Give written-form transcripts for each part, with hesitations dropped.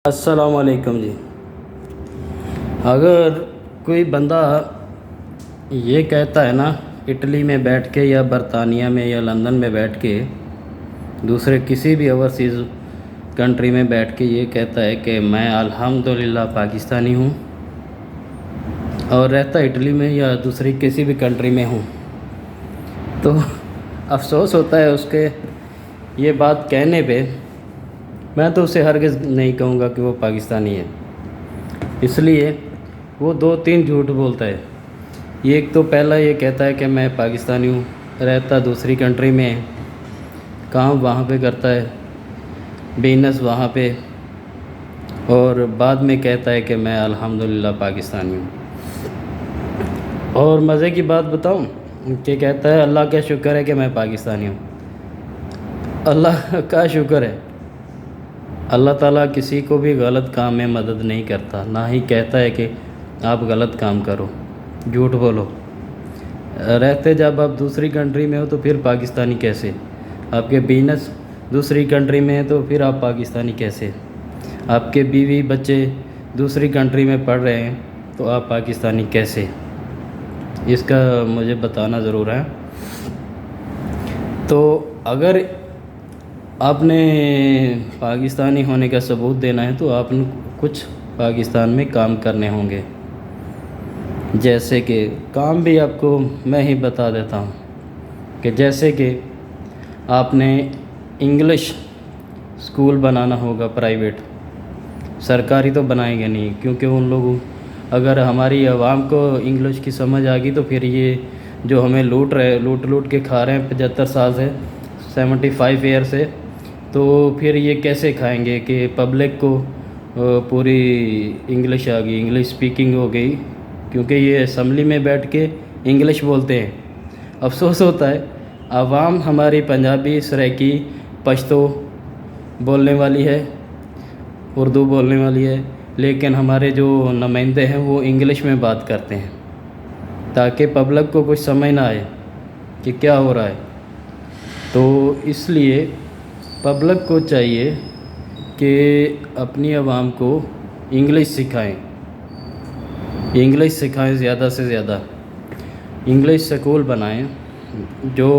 السلام علیکم جی۔ اگر کوئی بندہ یہ کہتا ہے نا اٹلی میں بیٹھ کے یا برطانیہ میں یا لندن میں بیٹھ کے دوسرے کسی بھی اوورسیز کنٹری میں بیٹھ کے یہ کہتا ہے کہ میں الحمدللہ پاکستانی ہوں اور رہتا اٹلی میں یا دوسری کسی بھی کنٹری میں ہوں، تو افسوس ہوتا ہے اس کے یہ بات کہنے پہ۔ میں تو اسے ہرگز نہیں کہوں گا کہ وہ پاکستانی ہے، اس لیے وہ 2-3 جھوٹ بولتا ہے۔ ایک تو پہلا یہ کہتا ہے کہ میں پاکستانی ہوں، رہتا دوسری کنٹری میں، کام وہاں پہ کرتا ہے، بزنس وہاں پہ، اور بعد میں کہتا ہے کہ میں الحمدللہ پاکستانی ہوں۔ اور مزے کی بات بتاؤں کہ کہتا ہے اللہ کا شکر ہے کہ میں پاکستانی ہوں۔ اللہ کا شکر ہے، اللہ تعالیٰ کسی کو بھی غلط کام میں مدد نہیں کرتا، نہ ہی کہتا ہے کہ آپ غلط کام کرو، جھوٹ بولو۔ رہتے جب آپ دوسری کنٹری میں ہو تو پھر پاکستانی کیسے؟ آپ کے بزنس دوسری کنٹری میں ہے تو پھر آپ پاکستانی کیسے؟ آپ کے بیوی بچے دوسری کنٹری میں پڑھ رہے ہیں تو آپ پاکستانی کیسے؟ اس کا مجھے بتانا ضرور ہے۔ تو اگر آپ نے پاکستانی ہونے کا ثبوت دینا ہے تو آپ نے کچھ پاکستان میں کام کرنے ہوں گے، جیسے کہ کام بھی آپ کو میں ہی بتا دیتا ہوں کہ جیسے کہ آپ نے انگلش اسکول بنانا ہوگا پرائیویٹ، سرکاری تو بنائیں گے نہیں، کیونکہ ان لوگوں اگر ہماری عوام کو انگلش کی سمجھ آ گئی تو پھر یہ جو ہمیں لوٹ کے کھا رہے ہیں 75 سال سے، 75 ایئر سے، تو پھر یہ کیسے کھائیں گے کہ پبلک کو پوری انگلش آ گئی، انگلش سپیکنگ ہو گئی، کیونکہ یہ اسمبلی میں بیٹھ کے انگلش بولتے ہیں۔ افسوس ہوتا ہے عوام ہماری پنجابی، سرائکی، پشتو بولنے والی ہے، اردو بولنے والی ہے، لیکن ہمارے جو نمائندے ہیں وہ انگلش میں بات کرتے ہیں تاکہ پبلک کو کچھ سمجھ نہ آئے کہ کیا ہو رہا ہے۔ تو اس لیے پبلک کو چاہیے کہ اپنی عوام کو انگلش سکھائیں زیادہ سے زیادہ، انگلش سکول بنائیں۔ جو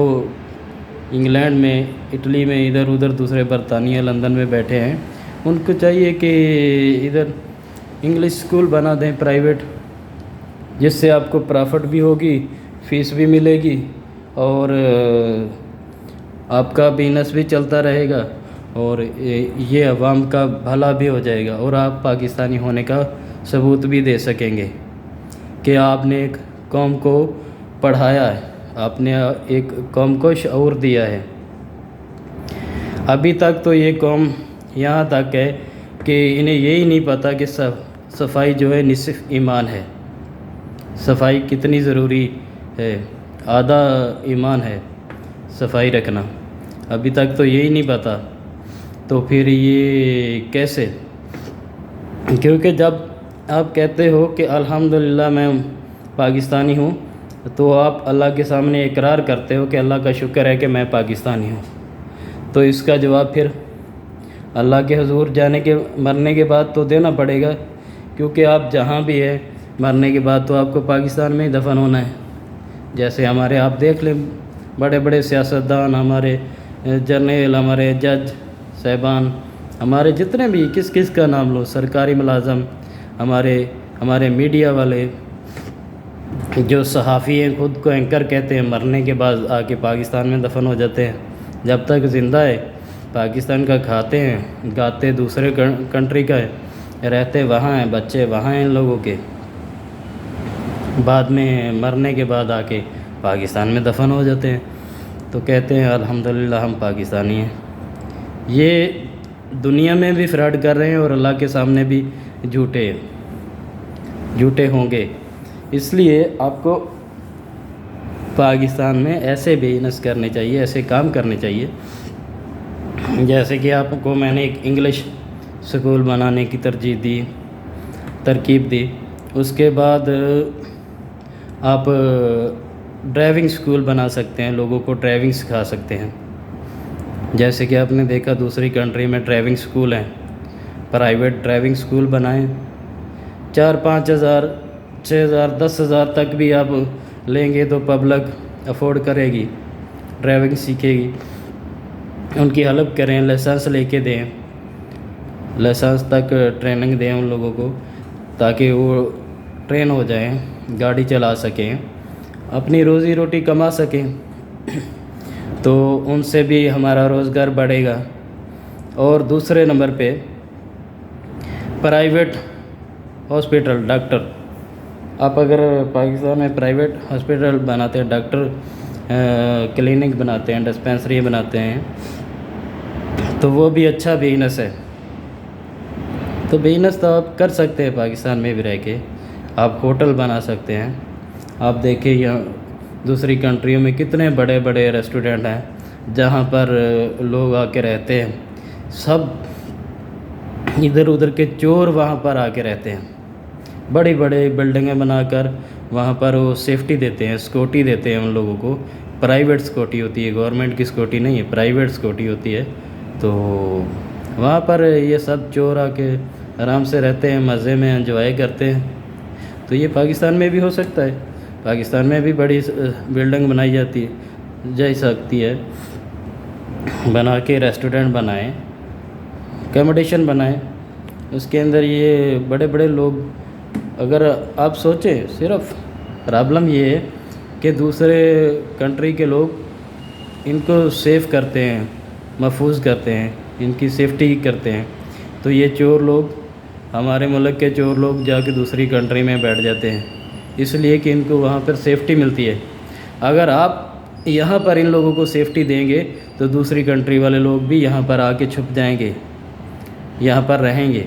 انگلینڈ میں، اٹلی میں، ادھر ادھر دوسرے برطانیہ، لندن میں بیٹھے ہیں، ان کو چاہیے کہ ادھر انگلش سکول بنا دیں پرائیویٹ، جس سے آپ کو پرافٹ بھی ہوگی، فیس بھی ملے گی، اور آپ کا بزنس بھی چلتا رہے گا، اور یہ عوام کا بھلا بھی ہو جائے گا، اور آپ پاکستانی ہونے کا ثبوت بھی دے سکیں گے کہ آپ نے ایک قوم کو پڑھایا ہے، آپ نے ایک قوم کو شعور دیا ہے۔ ابھی تک تو یہ قوم یہاں تک ہے کہ انہیں یہی نہیں پتہ کہ صفائی جو ہے نصف ایمان ہے، صفائی کتنی ضروری ہے، آدھا ایمان ہے صفائی رکھنا، ابھی تک تو یہی نہیں پتہ۔ تو پھر یہ کیسے؟ کیونکہ جب آپ کہتے ہو کہ الحمدللہ میں پاکستانی ہوں تو آپ اللہ کے سامنے اقرار کرتے ہو کہ اللہ کا شکر ہے کہ میں پاکستانی ہوں، تو اس کا جواب پھر اللہ کے حضور مرنے کے بعد تو دینا پڑے گا، کیونکہ آپ جہاں بھی ہیں مرنے کے بعد تو آپ کو پاکستان میں ہی دفن ہونا ہے۔ جیسے ہمارے آپ دیکھ لیں بڑے بڑے سیاستدان، ہمارے جرنیل، ہمارے جج صاحبان، ہمارے جتنے بھی کس کا نام لو، سرکاری ملازم، ہمارے میڈیا والے، جو صحافی ہیں خود کو اینکر کہتے ہیں، مرنے کے بعد آ کے پاکستان میں دفن ہو جاتے ہیں۔ جب تک زندہ ہے پاکستان کا کھاتے ہیں، گاتے دوسرے کنٹری کا ہے، رہتے وہاں ہیں، بچے وہاں ہیں ان لوگوں کے، بعد میں مرنے کے بعد آ کے پاکستان میں دفن ہو جاتے ہیں، تو کہتے ہیں الحمدللہ ہم پاکستانی ہیں۔ یہ دنیا میں بھی فراڈ کر رہے ہیں اور اللہ کے سامنے بھی جھوٹے ہوں گے۔ اس لیے آپ کو پاکستان میں ایسے بزنس کرنے چاہیے، ایسے کام کرنے چاہیے، جیسے کہ آپ کو میں نے ایک انگلش سکول بنانے کی ترکیب دی، اس کے بعد آپ ڈرائیونگ سکول بنا سکتے ہیں، لوگوں کو ڈرائیونگ سکھا سکتے ہیں، جیسے کہ آپ نے دیکھا دوسری کنٹری میں ڈرائیونگ سکول ہیں، प्राइवेट ड्राइविंग स्कूल बनाएं। 4-5 हज़ार, 6 हज़ार, 10 हज़ार तक भी आप लेंगे तो पब्लिक अफोर्ड करेगी, ड्राइविंग सीखेगी। उनकी हेल्प करें, लाइसेंस लेके दें, लाइसेंस तक ट्रेनिंग दें उन लोगों को, ताकि वो ट्रेन हो जाएं, गाड़ी चला सकें, अपनी रोज़ी रोटी कमा सकें। तो उनसे भी हमारा रोज़गार बढ़ेगा। और दूसरे नंबर पे प्राइवेट हॉस्पिटल, डॉक्टर, आप अगर पाकिस्तान में प्राइवेट हॉस्पिटल बनाते हैं, डॉक्टर क्लिनिक बनाते हैं, डिस्पेंसरी बनाते हैं, तो वो भी अच्छा बिजनेस है। तो बिजनेस तो आप कर सकते हैं पाकिस्तान में भी रह के, आप होटल बना सकते हैं। आप देखिए यहाँ दूसरी कंट्रियों में कितने बड़े बड़े रेस्टोरेंट हैं जहाँ पर लोग आके रहते हैं, सब इधर उधर के चोर वहाँ पर आके रहते हैं। बड़ी बड़ी बिल्डिंगें बनाकर वहाँ पर वो सेफ्टी देते हैं, सिक्योरिटी देते हैं उन लोगों को। प्राइवेट सिक्योरिटी होती है, गवर्नमेंट की सिक्योरिटी नहीं है, प्राइवेट सिक्योरिटी होती है। तो वहाँ पर ये सब चोर आके आराम से रहते हैं, मज़े में एंजॉय करते हैं। तो ये पाकिस्तान में भी हो सकता है, पाकिस्तान में भी बड़ी बिल्डिंग बनाई जाती है, जा सकती है, बना के रेस्टोरेंट बनाएं, अकोमोडेशन बनाएं, उसके अंदर ये बड़े बड़े लोग। अगर आप सोचें, सिर्फ प्रॉब्लम ये है कि दूसरे कंट्री के लोग इनको सेव करते हैं, महफूज करते हैं, इनकी सेफ्टी करते हैं। तो ये चोर लोग, हमारे मुल्क के चोर लोग जाके दूसरी कंट्री में बैठ जाते हैं, इसलिए कि इनको वहाँ पर सेफ्टी मिलती है। अगर आप यहाँ पर इन लोगों को सेफ्टी देंगे तो दूसरी कंट्री वाले लोग भी यहाँ पर आके छुप जाएंगे, यहाँ पर रहेंगे।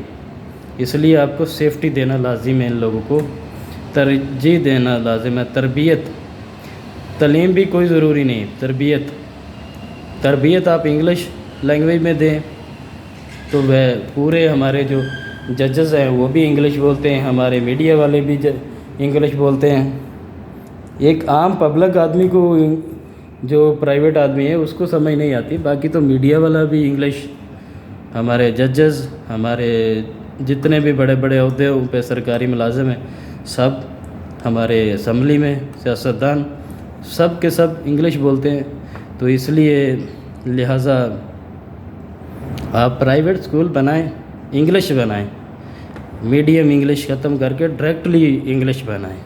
इसलिए आपको सेफ्टी देना लाजिम है, इन लोगों को तरजीह देना लाजिम है। तरबियत, तालीम भी कोई ज़रूरी नहीं, तरबियत आप इंग्लिश लैंग्वेज में दें तो वह पूरे हमारे जो जजेस हैं वो भी इंग्लिश बोलते हैं, हमारे मीडिया वाले भी इंग्लिश बोलते हैं। एक आम पब्लिक आदमी को, जो प्राइवेट आदमी है, उसको समझ नहीं आती, बाकी तो मीडिया वाला भी इंग्लिश, हमारे जजेस, हमारे जितने भी बड़े बड़े अहदे उन पे सरकारी मुलाजिम हैं, सब हमारे असम्बली में सियासतदान सब के सब इंग्लिश बोलते हैं। तो इसलिए लिहाजा आप प्राइवेट स्कूल बनाएं, इंग्लिश बनाएं, मीडियम इंग्लिश ख़त्म करके डायरेक्टली इंग्लिश बनाएं।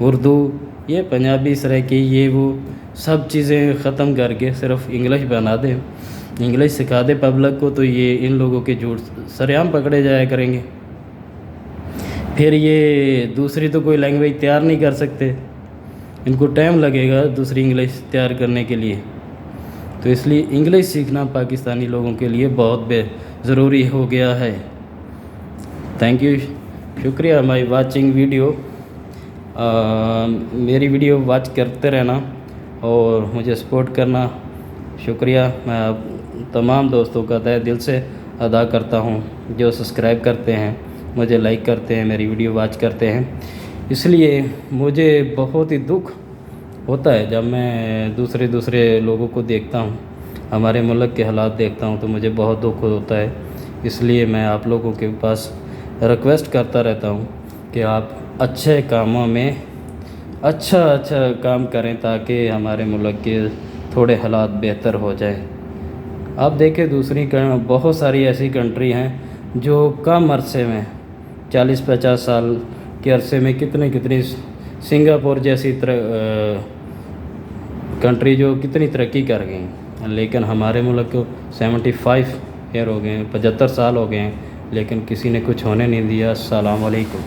उर्दू, ये पंजाबी, सराइकी, ये वो सब चीज़ें ख़त्म करके सिर्फ इंग्लिश बना दें, इंग्लिश सिखा दें पब्लिक को। तो ये इन लोगों के झूठ सरेआम पकड़े जाया करेंगे। फिर ये दूसरी तो कोई लैंग्वेज तैयार नहीं कर सकते, इनको टाइम लगेगा दूसरी इंग्लिश तैयार करने के लिए। तो इसलिए इंग्लिश सीखना पाकिस्तानी लोगों के लिए बहुत ज़रूरी हो गया है। थैंक यू, शुक्रिया माई वाचिंग वीडियो। मेरी वीडियो वॉच करते रहना और मुझे सपोर्ट करना। शुक्रिया, मैं तमाम दोस्तों का तहे दिल से अदा करता हूँ जो सब्सक्राइब करते हैं, मुझे लाइक करते हैं, मेरी वीडियो वॉच करते हैं। इसलिए मुझे बहुत ही दुख होता है जब मैं दूसरे लोगों को देखता हूँ, हमारे मुल्क के हालात देखता हूँ, तो मुझे बहुत दुख होता है। इसलिए मैं आप लोगों के पास रिक्वेस्ट करता रहता हूँ कि आप अच्छे कामों में अच्छा काम करें ताकि हमारे मुल्क के थोड़े हालात बेहतर हो जाए। आप देखें दूसरी बहुत सारी ऐसी कंट्री हैं जो कम अरसे में 40-50 साल के अरसे में कितनी सिंगापुर जैसी कंट्री जो कितनी तरक्की कर गई, लेकिन हमारे मुल्क को 75 ईयर हो गए हैं, 75 साल हो गए हैं, लेकिन किसी ने कुछ होने नहीं दिया। अस्सलाम वालेकुम।